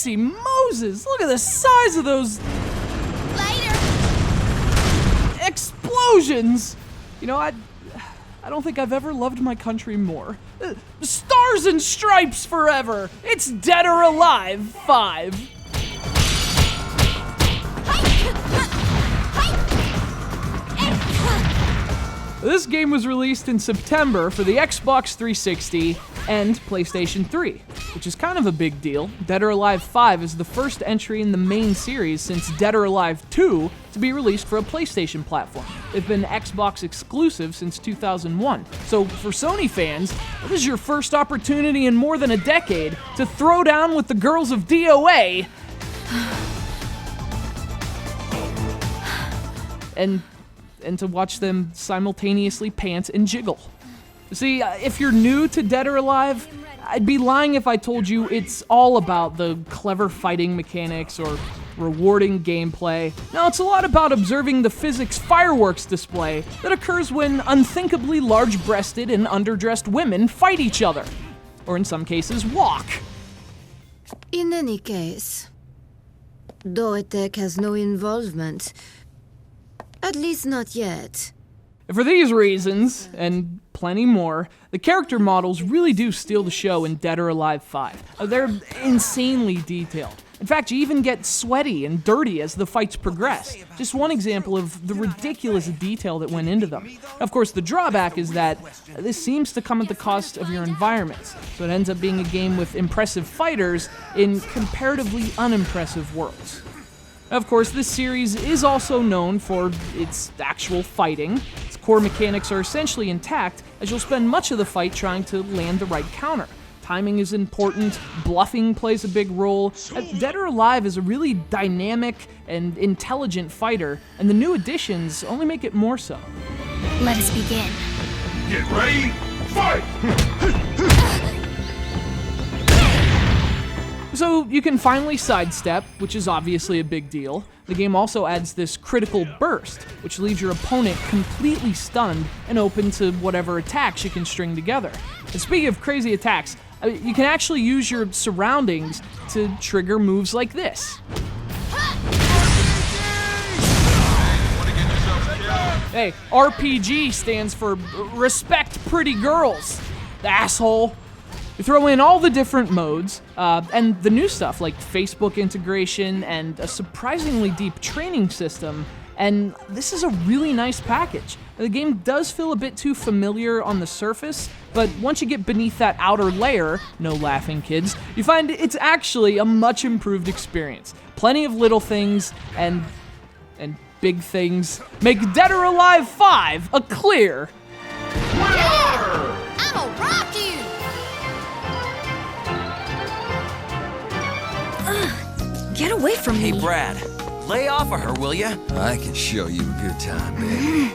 Tootsie Moses! Look at the size of those explosions! You know, I don't think I've ever loved my country more. Stars and Stripes forever! It's Dead or Alive 5. This game was released in September for the Xbox 360 and PlayStation 3, which is kind of a big deal. Dead or Alive 5 is the first entry in the main series since Dead or Alive 2 to be released for a PlayStation platform. They've been Xbox exclusive since 2001. So for Sony fans, this is your first opportunity in more than a decade to throw down with the girls of DOA and to watch them simultaneously pant and jiggle. See, if you're new to Dead or Alive, I'd be lying if I told you it's all about the clever fighting mechanics or rewarding gameplay. No, it's a lot about observing the physics fireworks display that occurs when unthinkably large-breasted and underdressed women fight each other. Or in some cases, walk. In any case, Dorothek has no involvement. At least not yet. For these reasons, and plenty more, the character models really do steal the show in Dead or Alive 5. They're insanely detailed. In fact, you even get sweaty and dirty as the fights progress. Just one example of the ridiculous detail that went into them. Of course, the drawback is that this seems to come at the cost of your environments, so it ends up being a game with impressive fighters in comparatively unimpressive worlds. Of course, this series is also known for its actual fighting. Its core mechanics are essentially intact, as you'll spend much of the fight trying to land the right counter. Timing is important, bluffing plays a big role. Dead or Alive is a really dynamic and intelligent fighter, and the new additions only make it more so. Let us begin. Get ready, fight! So you can finally sidestep, which is obviously a big deal. The game also adds this critical burst, which leaves your opponent completely stunned and open to whatever attacks you can string together. And speaking of crazy attacks, you can actually use your surroundings to trigger moves like this. Hey, RPG stands for Respect Pretty Girls, asshole. You throw in all the different modes, and the new stuff like Facebook integration and a surprisingly deep training system, and this is a really nice package. The game does feel a bit too familiar on the surface, but once you get beneath that outer layer, no laughing kids, you find it's actually a much improved experience. Plenty of little things and big things make Dead or Alive 5 a clear Yeah! I'ma rock you! Get away from me. Hey, Brad, lay off of her, will ya? I can show you a good time, baby.